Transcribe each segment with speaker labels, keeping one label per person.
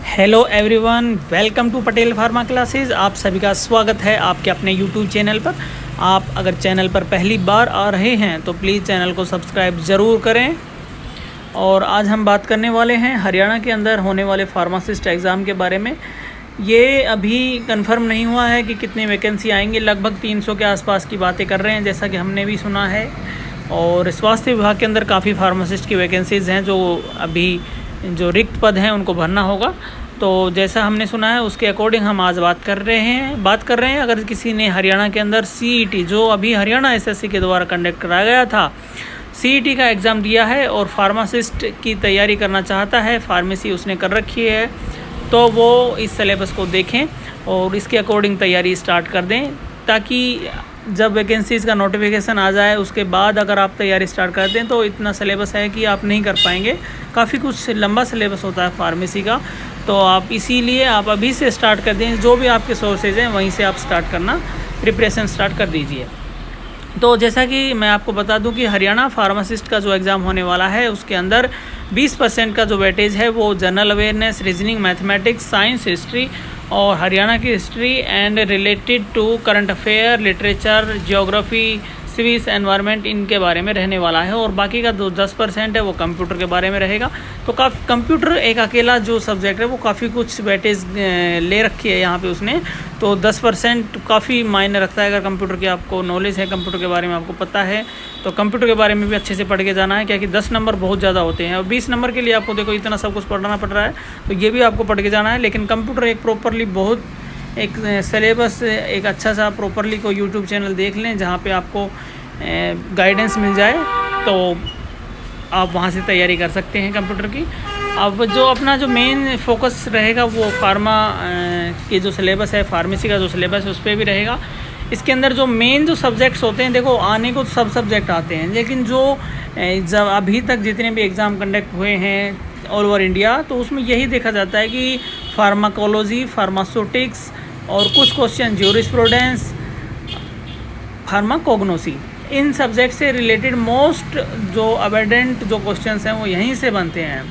Speaker 1: Hello everyone, welcome to Patel pharma classes. आप सभी का स्वागत है आपके अपने यूट्यूब चैनल पर। आप अगर चैनल पर पहली बार आ रहे हैं तो प्लीज़ चैनल को सब्सक्राइब ज़रूर करें। और आज हम बात करने वाले हैं हरियाणा के अंदर होने वाले फार्मासिस्ट एग्ज़ाम के बारे में। ये अभी कंफर्म नहीं हुआ है कि कितनी वैकेंसी आएंगी, लगभग 300 के आसपास की बातें कर रहे हैं, जैसा कि हमने भी सुना है। और स्वास्थ्य विभाग के अंदर काफ़ी फार्मासिस्ट की वैकेंसीज़ हैं, जो अभी जो रिक्त पद हैं उनको भरना होगा। तो जैसा हमने सुना है उसके अकॉर्डिंग हम आज बात कर रहे हैं। अगर किसी ने हरियाणा के अंदर सीईटी, जो अभी हरियाणा एसएससी के द्वारा कंडक्ट कराया गया था, सीईटी का एग्ज़ाम दिया है और फार्मासिस्ट की तैयारी करना चाहता है, फार्मेसी उसने कर रखी है, तो वो इस सिलेबस को देखें और इसके अकॉर्डिंग तैयारी स्टार्ट कर दें, ताकि जब वैकेंसीज़ का नोटिफिकेशन आ जाए उसके बाद अगर आप तैयारी स्टार्ट कर दें तो इतना सिलेबस है कि आप नहीं कर पाएंगे। काफ़ी कुछ लंबा सिलेबस होता है फार्मेसी का, तो आप इसीलिए आप अभी से स्टार्ट कर दें। जो भी आपके सोर्सेज हैं वहीं से आप स्टार्ट करना, प्रिपरेशन स्टार्ट कर दीजिए। तो जैसा कि मैं आपको बता दूं कि हरियाणा फार्मासिस्ट का जो एग्ज़ाम होने वाला है उसके अंदर 20% का जो वेटेज है वो general awareness, reasoning, mathematics, science, history और हरियाणा की history and related to current affair, literature, geography, civics, environment, इनके बारे में रहने वाला है। और बाकी का जो 10% है वो कंप्यूटर के बारे में रहेगा। तो काफ़ी कंप्यूटर एक अकेला जो सब्जेक्ट है वो काफ़ी कुछ वेटेज ले रखी है यहाँ पे उसने, तो 10% काफ़ी मायने रखता है। अगर कंप्यूटर की आपको नॉलेज है, कंप्यूटर के बारे में आपको पता है, तो कंप्यूटर के बारे में भी अच्छे से पढ़ के जाना है, क्योंकि 10 नंबर बहुत ज़्यादा होते हैं और 20 नंबर के लिए आपको देखो इतना सब कुछ पढ़ना पड़ रहा है, तो ये भी आपको पढ़ के जाना है। लेकिन कंप्यूटर एक प्रॉपरली बहुत एक सिलेबस एक अच्छा सा प्रॉपरली को यूट्यूब चैनल देख लें जहाँ पे आपको गाइडेंस मिल जाए, तो आप वहाँ से तैयारी कर सकते हैं कंप्यूटर की। अब जो अपना जो मेन फोकस रहेगा वो फार्मा के जो सिलेबस है, फार्मेसी का जो सिलेबस है उस पर भी रहेगा। इसके अंदर जो मेन जो सब्जेक्ट्स होते हैं, देखो आने को सब सब्जेक्ट आते हैं, लेकिन जो जब अभी तक जितने भी एग्ज़ाम कंडक्ट हुए हैं ऑल ओवर इंडिया, तो उसमें यही देखा जाता है कि फार्माकोलॉजी, फार्मास्यूटिक्स और कुछ क्वेश्चन ज्यूरिस्प्रूडेंस, फार्माकोग्नोसी, इन सब्जेक्ट से रिलेटेड मोस्ट जो अबेडेंट जो क्वेश्चंस हैं वो यहीं से बनते हैं।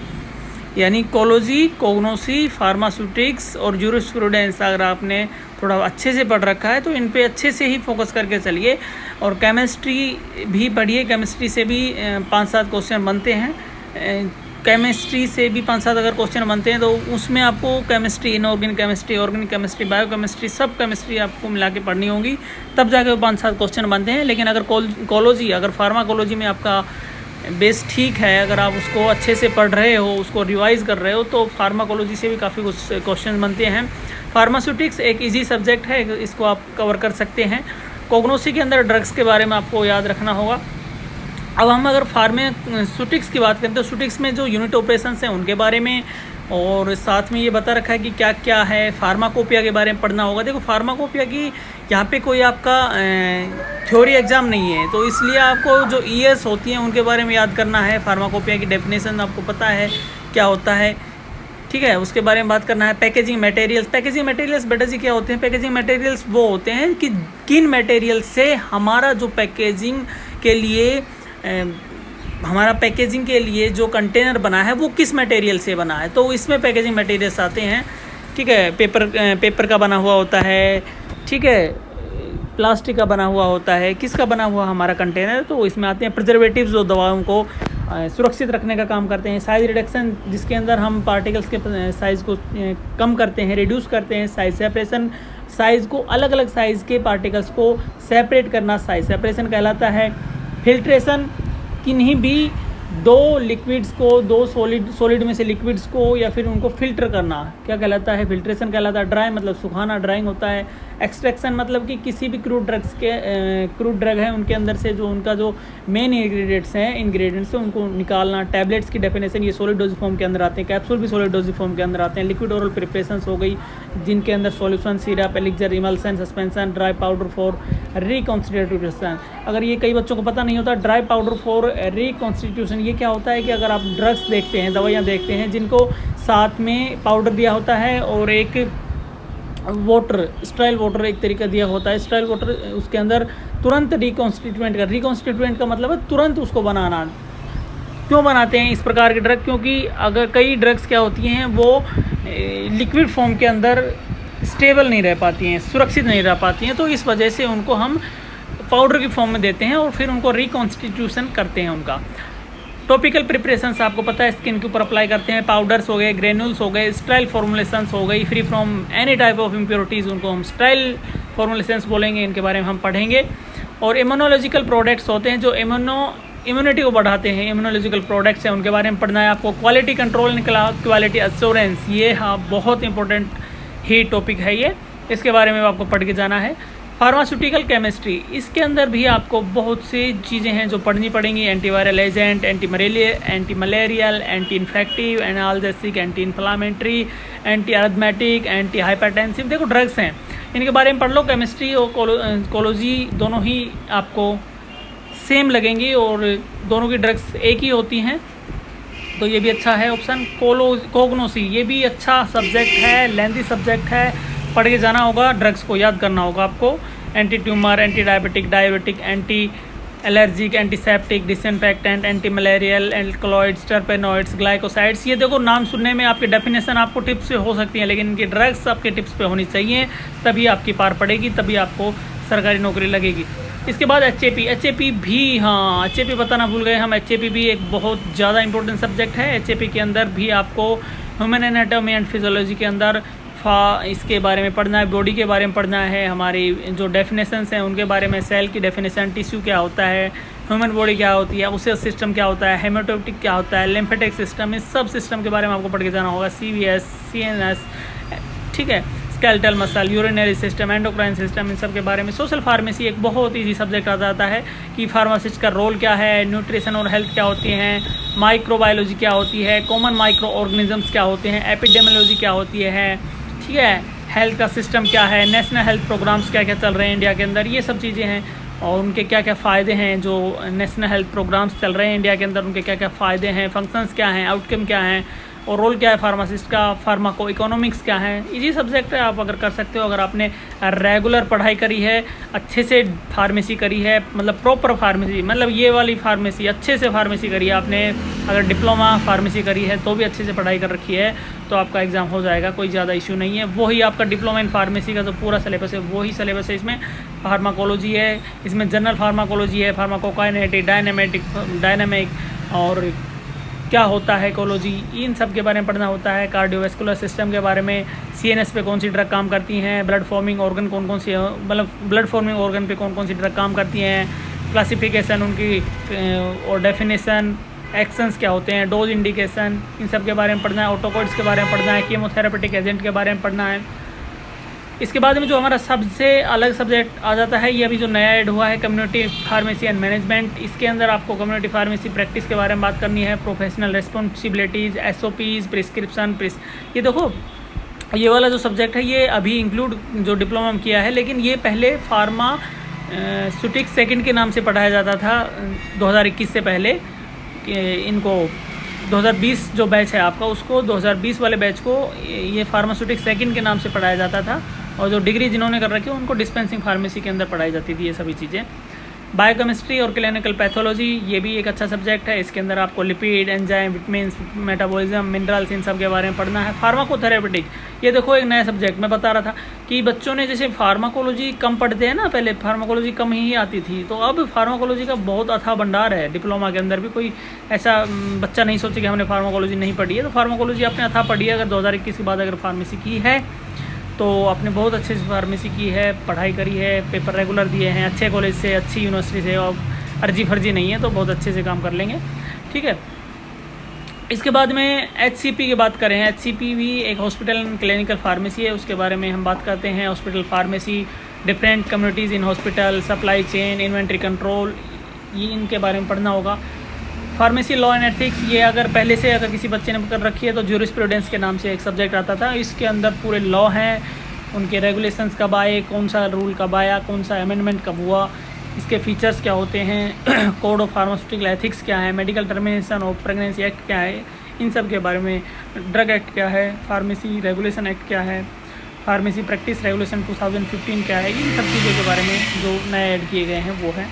Speaker 1: यानी कोलॉजी, कोग्नोसी, फार्मास्यूटिक्स और ज्यूरिस्प्रूडेंस अगर आपने थोड़ा अच्छे से पढ़ रखा है तो इन पे अच्छे से ही फोकस करके चलिए। और केमिस्ट्री भी पढ़िए, केमिस्ट्री से भी 5-7 क्वेश्चन बनते हैं। केमिस्ट्री से भी 5-7 अगर क्वेश्चन बनते हैं तो उसमें आपको chemistry, inorganic chemistry, organic chemistry, biochemistry, सब केमिस्ट्री आपको मिला के पढ़नी होगी, तब जाके वो 5-7 क्वेश्चन बनते हैं। लेकिन अगर कोलॉजी, अगर फार्माकोलॉजी में आपका बेस ठीक है, अगर आप उसको अच्छे से पढ़ रहे हो, उसको रिवाइज़ कर रहे हो, तो फार्माकोलॉजी से भी काफ़ी कुछ क्वेश्चन बनते हैं। फार्मास्यूटिक्स एक ईजी सब्जेक्ट है, इसको आप कवर कर सकते हैं। कोग्नोसी के अंदर ड्रग्स के बारे में आपको याद रखना होगा। अब हम अगर फार्मास्यूटिक्स की बात करें तो स्यूटिक्स में जो यूनिट ऑपरेशंस हैं उनके बारे में, और साथ में ये बता रखा है कि क्या क्या है। फार्माकोपिया के बारे में पढ़ना होगा। देखो फार्माकोपिया की यहाँ पे कोई आपका थ्योरी एग्ज़ाम नहीं है, तो इसलिए आपको जो ईयर्स होती हैं उनके बारे में याद करना है। फार्माकोपिया की डेफिनेशन आपको पता है क्या होता है, ठीक है, उसके बारे में बात करना है। पैकेजिंग मटेरियल्स, पैकेजिंग मटेरियल्स बेटा जी क्या होते हैं? पैकेजिंग मटेरियल्स वो होते हैं कि किन मटेरियल से हमारा जो पैकेजिंग के लिए हमारा पैकेजिंग के लिए जो कंटेनर बना है वो किस मटेरियल से बना है, तो इसमें पैकेजिंग मटेरियल्स आते हैं, ठीक है। पेपर का बना हुआ होता है, ठीक है, प्लास्टिक का बना हुआ होता है, किसका बना हुआ हमारा कंटेनर, तो इसमें आते हैं। प्रिजर्वेटिव्स जो दवाओं को सुरक्षित रखने का काम करते हैं। साइज रिडक्शन, जिसके अंदर हम पार्टिकल्स के साइज़ को कम करते हैं, रिड्यूस करते हैं। साइज सेपरेशन, साइज़ को अलग अलग साइज़ के पार्टिकल्स को सेपरेट करना साइज सेपरेशन कहलाता है। फिल्ट्रेशन, किन्हीं भी दो लिक्विड्स को, दो सॉलिड में से लिक्विड्स को या फिर उनको फिल्टर करना क्या कहलाता है? फिल्ट्रेशन कहलाता है। ड्राई मतलब सुखाना, ड्राइंग होता है। एक्सट्रैक्शन मतलब कि किसी भी क्रूड ड्रग है उनके अंदर से जो उनका जो मेन इंग्रेडिएंट्स हैं उनको निकालना। टैबलेट्स की डेफिनेशन, ये सॉलिड डोज फॉर्म के अंदर आते हैं। कैप्सूल भी सॉलिड डोज फॉर्म के अंदर आते हैं। लिक्विड ओरल प्रिपरेशंस हो गई, जिनके अंदर solution, syrup, elixir, emulsion, suspension, dry powder for reconstitution. अगर ये कई बच्चों को पता नहीं होता, ड्राई पाउडर फॉर रिकॉन्स्टिट्यूशन ये क्या होता है कि अगर आप ड्रग्स देखते हैं, दवाइयाँ देखते हैं जिनको साथ में पाउडर दिया होता है और एक वाटर, स्टाइल वाटर एक तरीका दिया होता है। स्टाइल वाटर उसके अंदर तुरंत रिकॉन्स्टिट्यूएंट का मतलब है तुरंत उसको बनाना। क्यों बनाते हैं इस प्रकार के ड्रग? क्योंकि अगर कई ड्रग्स क्या होती हैं वो लिक्विड फॉर्म के अंदर स्टेबल नहीं रह पाती हैं, सुरक्षित नहीं रह पाती हैं, तो इस वजह से उनको हम पाउडर की फॉर्म में देते हैं और फिर उनको रिकॉन्स्टिट्यूशन करते हैं उनका। टॉपिकल प्रिपरेशंस आपको पता है स्किन के ऊपर अप्लाई करते हैं, पाउडर्स हो गए, ग्रेन्यूल्स हो गए, स्टाइल फॉर्मुलेशंस हो गई, free from any type of impurities, उनको हम स्टाइल फॉर्मुलेशंस बोलेंगे, इनके बारे में हम पढ़ेंगे। और इम्यूनोलॉजिकल प्रोडक्ट्स होते हैं जो इम्यूनिटी को बढ़ाते हैं, इम्यूनोलॉजिकल प्रोडक्ट्स हैं, उनके बारे में पढ़ना है आपको। क्वालिटी कंट्रोल, क्वालिटी एश्योरेंस, ये हाँ बहुत इंपॉर्टेंट ही टॉपिक है ये, इसके बारे में आपको पढ़ के जाना है। फार्मास्यूटिकल केमिस्ट्री, इसके अंदर भी आपको बहुत सी चीज़ें हैं जो पढ़नी पड़ेंगी। Antiviral agent, anti malarial, anti infective, analgesic, anti inflammatory, anti arithmetic, anti hypertensive, देखो ड्रग्स हैं, इनके बारे में पढ़ लो। केमिस्ट्री और कोलोजी दोनों ही आपको सेम लगेंगी और दोनों की ड्रग्स एक ही होती हैं, तो ये भी अच्छा है ऑप्शन। कोग्नोसी, ये भी अच्छा सब्जेक्ट है, लेंथी सब्जेक्ट है, पढ़ के जाना होगा, ड्रग्स को याद करना होगा आपको। Anti tumour, anti diabetic, anti allergic, antiseptic, disinfectant, anti malarial, alkaloids, टर्पेनॉइड्स, glycosides, ये देखो नाम सुनने में आपकी डेफिनेशन आपको टिप्स पे हो सकती है, लेकिन इनकी ड्रग्स आपके टिप्स पे होनी चाहिए, तभी आपकी पार पड़ेगी, तभी आपको सरकारी नौकरी लगेगी। इसके बाद एच भी, हाँ एच बताना भूल गए हम, एच भी एक बहुत ज़्यादा इंपॉर्टेंट सब्जेक्ट है। एच के अंदर भी आपको ह्यूमन एनाटॉमी एंड फिजियोलॉजी के अंदर इसके बारे में पढ़ना है, बॉडी के बारे में पढ़ना है, हमारी जो डेफिनेशंस हैं उनके बारे में, सेल की डेफिनेशन, टिश्यू क्या होता है, ह्यूमन बॉडी क्या होती है, उससे सिस्टम क्या होता है, हेमेटोटिक क्या होता है, लिम्फेटिक सिस्टम, इस सब सिस्टम के बारे में आपको पढ़ के जाना होगा। CVS, CNS, ठीक है, skeletal muscle, urinary system, endocrine system, इन सब के बारे में। सोशल फार्मेसी एक बहुत ईजी सब्जेक्ट आ जाता है कि फार्मासिस्ट का रोल क्या है, न्यूट्रिशन और हेल्थ क्या होती हैं, माइक्रोबायोलॉजी क्या होती है, कॉमन माइक्रो ऑर्गेनिजम्स क्या होते हैं, एपिडेमियोलॉजी क्या होती है, ठीक है, हेल्थ का सिस्टम क्या है, नेशनल हेल्थ प्रोग्राम्स क्या क्या चल रहे हैं इंडिया के अंदर, ये सब चीज़ें हैं, और उनके क्या क्या फ़ायदे हैं, जो नेशनल हेल्थ प्रोग्राम्स चल रहे हैं इंडिया के अंदर उनके क्या क्या फ़ायदे हैं, फंक्शंस क्या हैं, आउटकम क्या हैं, और रोल क्या है फार्मासिस्ट का, फार्माको इकोनॉमिक्स क्या है। इजी सब्जेक्ट है, आप अगर कर सकते हो, अगर आपने रेगुलर पढ़ाई करी है, अच्छे से फार्मेसी करी है, मतलब प्रॉपर फार्मेसी, मतलब ये वाली फार्मेसी, अच्छे से फार्मेसी करी है आपने, अगर डिप्लोमा फार्मेसी करी है तो भी अच्छे से पढ़ाई कर रखी है, तो आपका एग्ज़ाम हो जाएगा, कोई ज़्यादा इशू नहीं है। वही आपका डिप्लोमा इन फार्मेसी का जो पूरा सिलेबस है वही सिलेबस है, इसमें फार्माकोलॉजी है, इसमें जनरल फार्माकोलॉजी है, फार्माकोकाइनेटिक, डायनामिक और क्या होता है इकोलॉजी, इन सब के बारे में पढ़ना होता है। कार्डियोवैस्कुलर सिस्टम के बारे में, CNS पे कौन सी ड्रग काम करती हैं, ब्लड फॉर्मिंग ऑर्गन कौन कौन सी, मतलब ब्लड फॉर्मिंग ऑर्गन पे कौन कौन सी ड्रग काम करती हैं, क्लासिफिकेशन उनकी और डेफिनेशन, एक्शंस क्या होते हैं, डोज इंडिकेशन, इन सब के बारे में पढ़ना है। ऑटोकोड्स के बारे में पढ़ना है, कीमोथेरेपेटिक एजेंट के बारे में पढ़ना है। इसके बाद में जो हमारा सबसे अलग सब्जेक्ट आ जाता है, ये अभी जो नया ऐड हुआ है, कम्युनिटी फार्मेसी एंड मैनेजमेंट। इसके अंदर आपको कम्युनिटी फार्मेसी प्रैक्टिस के बारे में बात करनी है, प्रोफेशनल रिस्पॉन्सिबिलिटीज़, SOPs, प्रिस्क्रिप्शन, ये देखो ये वाला जो सब्जेक्ट है ये अभी इंक्लूड जो डिप्लोमा में किया है, लेकिन ये पहले फार्मास्यूटिक्स सेकंड के नाम से पढ़ाया जाता था 2021 से पहले। इनको 2020 जो बैच है आपका, उसको 2020 वाले बैच को ये फार्मास्यूटिक्स सेकंड के नाम से पढ़ाया जाता था, और जो डिग्री जिन्होंने कर रखी है उनको डिस्पेंसिंग फार्मेसी के अंदर पढ़ाई जाती थी ये सभी चीज़ें। बायोकेमिस्ट्री और क्लिनिकल पैथोलॉजी, ये भी एक अच्छा सब्जेक्ट है, इसके अंदर आपको lipid, enzyme, vitamins, metabolism, minerals, इन सब के बारे में पढ़ना है। फार्माकोथेरेपेटिक, ये देखो एक नया सब्जेक्ट मैं बता रहा था कि बच्चों ने जैसे फार्माकोलॉजी कम पढ़ते हैं ना, पहले फार्माकोलॉजी कम ही आती थी, तो अब फार्माकोलॉजी का बहुत अथाह भंडार है। डिप्लोमा के अंदर भी कोई ऐसा बच्चा नहीं सोचे कि हमने फार्माकोलॉजी नहीं पढ़ी है, तो फार्माकोलॉजी आपने अथाह पढ़ी है। अगर 2021 के बाद अगर फार्मेसी की है तो आपने बहुत अच्छे से फार्मेसी की है, पढ़ाई करी है, पेपर रेगुलर दिए हैं, अच्छे कॉलेज से, अच्छी यूनिवर्सिटी से, और अर्जी फर्जी नहीं है, तो बहुत अच्छे से काम कर लेंगे, ठीक है। इसके बाद में HCP की बात करें, HCP भी एक हॉस्पिटल एंड क्लिनिकल फार्मेसी है, उसके बारे में हम बात करते हैं। Hospital pharmacy, different communities in hospital, supply chain, inventory control, ये इनके बारे में पढ़ना होगा। फार्मेसी लॉ एंड एथिक्स, ये अगर पहले से अगर किसी बच्चे ने कर रखी है तो ज्यूरिस्प्रूडेंस के नाम से एक सब्जेक्ट आता था, इसके अंदर पूरे लॉ हैं, उनके रेगुलेशंस कब आए, कौन सा रूल कब आया, कौन सा अमेंडमेंट कब हुआ, इसके फीचर्स क्या होते हैं, कोड ऑफ फार्मास्यूटिकल एथिक्स क्या है, medical termination of pregnancy act क्या है, इन सब के बारे में, ड्रग एक्ट क्या है, फार्मेसी रेगुलेशन एक्ट क्या है, फार्मेसी प्रैक्टिस रेगुलेशन 2015 क्या है, इन सब चीज़ों के बारे में जो नए ऐड किए गए हैं वो है।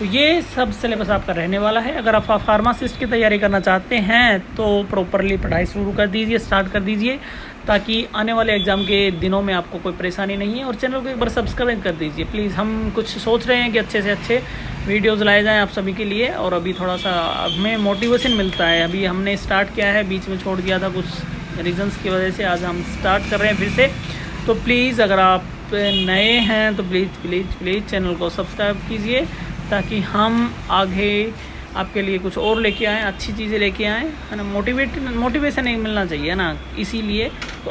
Speaker 1: तो ये सब सिलेबस आपका रहने वाला है। अगर आप फार्मासिस्ट की तैयारी करना चाहते हैं तो प्रॉपरली पढ़ाई शुरू कर दीजिए, स्टार्ट कर दीजिए, ताकि आने वाले एग्ज़ाम के दिनों में आपको कोई परेशानी नहीं है। और चैनल को एक बार सब्सक्राइब कर दीजिए प्लीज़। हम कुछ सोच रहे हैं कि अच्छे से अच्छे वीडियोज़ लाए जाएँ आप सभी के लिए, और अभी थोड़ा सा हमें मोटिवेशन मिलता है। अभी हमने स्टार्ट किया है, बीच में छोड़ दिया था कुछ रीज़न्स की वजह से, आज हम स्टार्ट कर रहे हैं फिर से। तो प्लीज़ अगर आप नए हैं तो प्लीज़ चैनल को सब्सक्राइब कीजिए, ताकि हम आगे आपके लिए कुछ और लेके आएँ, अच्छी चीज़ें लेके आएँ, है ना। मोटिवेशन एक मिलना चाहिए ना, इसीलिए। तो